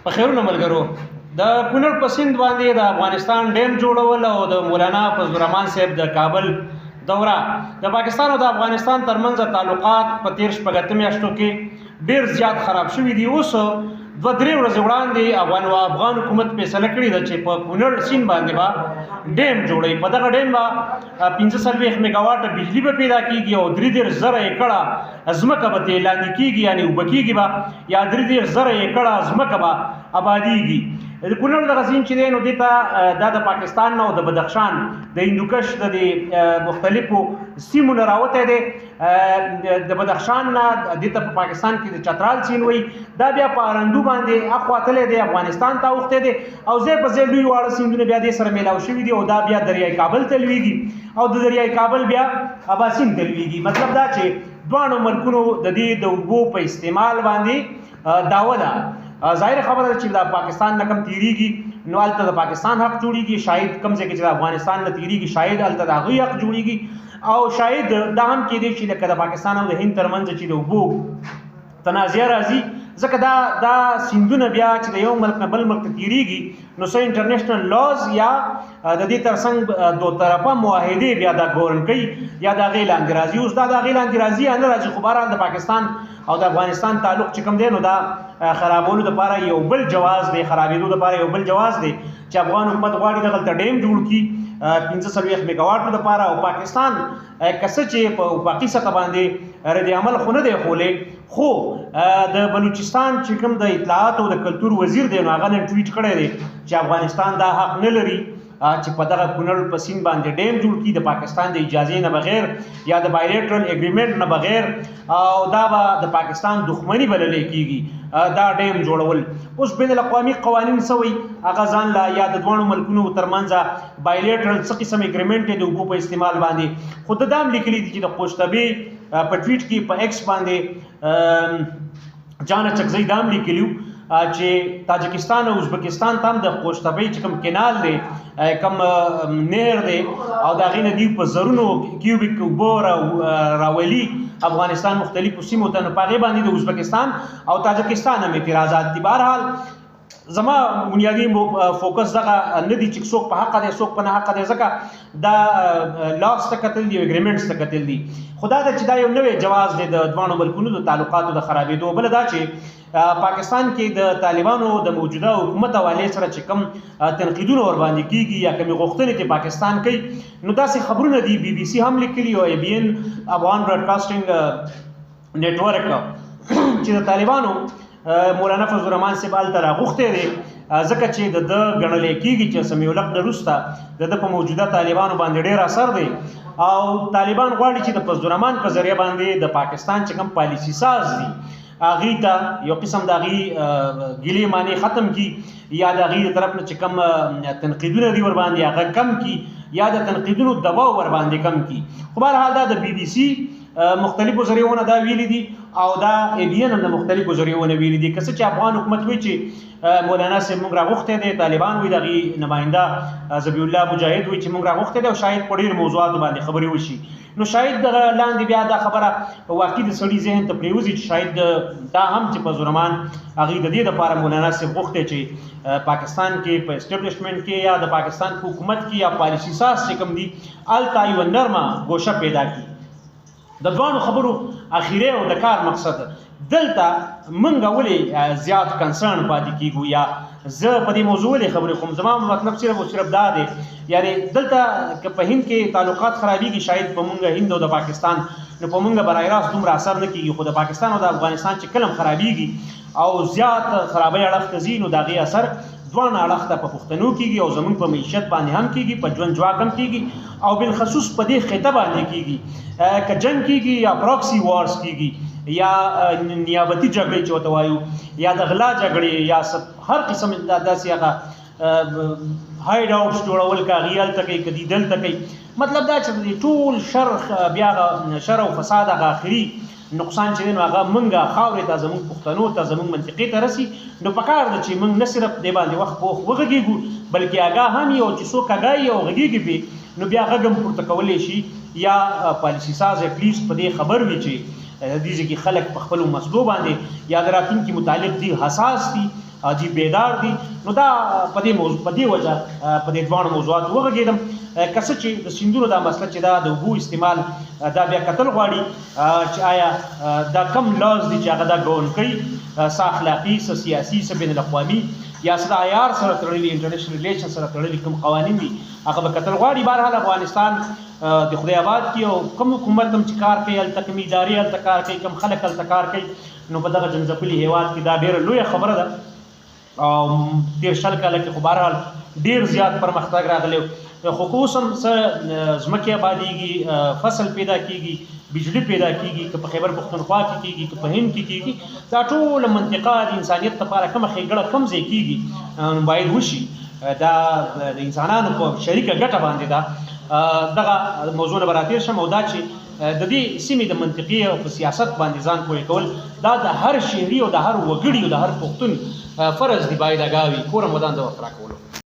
په خیرونه ملګرو د کونړ په سیند باندې د افغانستان ډیم جوړول او د مولانا فضل الرحمن صاحب د کابل دوره د پاکستان او د افغانستان ترمنځ تعلقات په 13 میاشتو کې ډیر زیات خراب شوي دي. اوس 2-3 ورځې وړاندې افغان حکومت فیصله کړې ده چې په کونړ سیند باندې به ډیم جوړوي. په دغه ډیم به 45 میګاواټه بجلی به پیدا کیږي او 3,000 ایکړه ځمکه به ترې لاندې کیږي، یعنې اوبه کیږي به، یا 3,000 ایکړه ځمکه به آبادیږي. د کونړ دغه سیند چې دی نو دې ته دا د پاکستان نه او د بدخشان د هندوکش د مختلفو سیمو نه راوتی دی. د بدخشان نه دې ته په پاکستان کې د چترال سیند وایي، دا بیا په ارندو باندې اخوا تللی دی، افغانستان ته اوښتی دی او ځای په ځای لوی واړه سیندونه بیا دې سره میلاو شوي دي او دا بیا دریای کابل ته لویږي او د دریای کابل بیا اباسین ته لویږي. مطلب دا چې دواړو ملکونو د دې د اوبو په استعمال باندې دعوه ده. ظاهر خبره ده چې د پاکستان نه کم تیریږي نو هلته د پاکستان حق جوړیږي، شاید کم ځای کې چې د افغانستان نه تیریږي شاید هلته د هغوی حق جوړیږي، او شاید دا هم کېدی چې لکه د پاکستان او د هند ترمنځ چې د اوبو تنازع راځي، ځکه دا سیندونه بیا چې د یو ملک نه بل ملک ته تیریږي نو څه انټرنیشنل لاز یا د دې ترڅنګ دو طرفه معاهدې بیا دا ګورن کوي یا د هغې لاندې راځي. اوس دا د هغې لاندې راځي یا نه راځي، خو بهرحال د پاکستان او د افغانستان تعلق چې کوم دی نو دا خرابولو دپاره یو بل جواز دی، خرابېدو دپاره یو بل جواز دی چې افغان حکومت غواړي دغلته ډیم جوړ کړي 45 میګاواټو دپاره، او پاکستان که څه چې په افاقي سطح باندې رد عمل خو نه دی ښولی، خو د بلوچستان چې کوم د اطلاعات او د کلتور وزیر دی نو هغه نن ټویټ کړی دی چې افغانستان دا حق نه لري چې په دغه کونړ په سیند باندې ډیم جوړ کړي د پاکستان د اجازې نه بغیر یا د بایلیټرل اګریمنټ نه بغیر، او دا به د پاکستان دښمني بللی کیږي دا ډیم جوړول. اوس بین الاقوامي قوانین څه وایي هغه ځان له یا د دواړو ملکونو ترمنځ بایلیټرل څه قسم اګریمنټ دی د اوبو په استعمال باندې. خو دا هم لیکلي دي چې د قوشتبې په ټویټ کې په ایکس باندې جان چکزی دا هم لیکلي چې تاجکستان او ازبکستان ته هم د قوشتبې چې کوم کینال دی کوم نهر دی او د هغې نه دوی په زرونو کیوبیک اوبه راولي افغانستان مختلفو سیمو ته، نو په هغې باندې د ازبکستان او تاجکستان هم اعتراضات دي. بهرحال زما بنیادي فوکس دغه نه دي چې څوک په حقه دی څوک په نه حقه دی، ځکه دا لاس ته کتل دي، اګریمنټس ته کتل دي. خو دا ده چې دا یو نوی جواز دی د دواړو ملکونو د تعلقاتو د خرابېدو. بله دا چې پاکستان کې د طالبانو د موجوده حکومت حوالې سره چې کوم تنقیدونه ورباندې کېږي یا کومې غوښتنې چې پاکستان کوي نو داسې خبرونه دي BBC هم لیکلي او ABN افغان براډکاسټینګ نیټورک چې د طالبانو مولانا فضل الرحمن صاحب هلته راغوښتی دی ځکه چې د ده ګڼلی کېږي چې سمیع الحق نه وروسته د ده په موجوده طالبانو باندې ډېر اثر دی او طالبان غواړي چې د فضل الرحمن په ذریعه باندې د پاکستان چې کوم پالیسي ساز دي هغې ته یو قسم د هغې ګیلې مانې ختم کړي یا د هغې د طرف نه چې کوم تنقیدونه دي ورباندې هغه کم کړي یا د تنقیدونو دباو ورباندې کم کړي. خو بهرحال دا د BBC مختلفو ذریعو نه دا ویلي دي او دا ABN هم د مختلفو ذریعو نه ویلي دي. که څه چې افغان حکومت وایي چې مولانا صاحب موږ راغوښتی دی، طالبان وایي د هغې نماینده ذبیح الله مجاهد وایي چې موږ راغوښتی دی او شاید په ډېرو موضوعاتو باندې خبرې وشي، نو شاید دغه لاندې بیا دا خبره واقعي د سړي ذهن ته پرېوځي چې شاید دا هم چې فضل الرحمن هغې د دې دپاره مولانا صاحب غوښتی چې پاکستان کې په اسټبلیشمنټ کې یا د پاکستان په حکومت کې یا پالیسي ساز چې کوم دي هلته یوه نرمه ګوشه پیدا کړي. د دواړو خبرو اخیری او د کار مقصد دلته موږ ولې زیات کنسرن پاتې کیږو یا زه په دې موضوع ولې خبرې کوم، زما مطلب صرف او صرف دا دی یعنې دلته که په هند کې تعلقات خرابېږي شاید په موږ هند او د پاکستان نو په موږ برای راست دومره اثر نه کېږي، خو د پاکستان او د افغانستان چې کله هم خرابېږي او زیات خرابۍ اړخ ته ځي نو د هغې اثر ځوان اړخ ته په پښتنو کېږي او زموږ په معیشت باندې هم کېږي، په ژوند ځواک هم کېږي او بالخصوص په دې خطه باندې کېږي. که جنګ کېږي یا پراکسي وارز کېږي یا نیابتي جګړې چې ورته وایو یا د غلا جګړې یا هر قسم داسې هغه هایډ آوټس جوړول که هغې هلته کوي که دي دلته کوي، مطلب دا چې ټول شر بیا هغه شر او فساد هغه آخري نقصان چې دی نو هغه موږ خاورې ته زموږ پښتنو ته زموږ منطقې ته رسي. نو پکار ده چې موږ نه صرف دې باندې وخت پوخ وغږېږو بلکې آګاه هم یو چې څوک آګاه یي او غږېږي پې نو بیا غږ هم پورته کولی شي یا پالیسي ساز اټلیسټ په دې خبر وي چې دې کې خلک په خپلو مسلو باندې یا د راتلونکي متعلق دي حساس دي دی بیدار دي. نو دا په دې وجه په دې دوه موضوعات وغږېدم. که څه چې د سیندونو دا مسله چې دا د اوبو استعمال دا بیا کتل غواړي چې آیا دا کم لاز دي چې هغه دا ګون کوي، څه اخلاقي، څه سیاسي، څه بین الاقوامي، یا څه د عیار سره تړلي، انټرنیشنل ریلیشن سره تړلي کوم قوانین دي هغه به کتل غواړي. بهرحال افغانستان د خدای آباد کې او کوم حکومت هم چې کار کوي، هلته کوم ادارې هلته کار کوي، کوم خلک هلته کار کوي، نو په دغه جنځپلي هېواد کې دا ډېره لویه خبره ده. او تېر شل کاله کې خو بهرحال ډېر زیات پرمختګ راغلی، خو که اوس هم څه ځمکې آبادېږي، فصل پیدا کېږي، بجلی پیدا کېږي، که په خیبر پښتونخوا کې کېږي، که په هند کې کېږي، دا ټوله منطقه د انسانیت لپاره کومه ښېګړه کوم ځای کېږي باید وشي. دا د انسانانو په شریکه ګټه باندې ده. دغه موضوع نه به راتېر شم، او دا چې د دې سیمې د منطقې او په سیاست باندې ځان پوهې کول دا د هر شهري او د هر وګړي او د هر پښتون فرض دی باید اګاوي کورم ودان د وخت راکولو.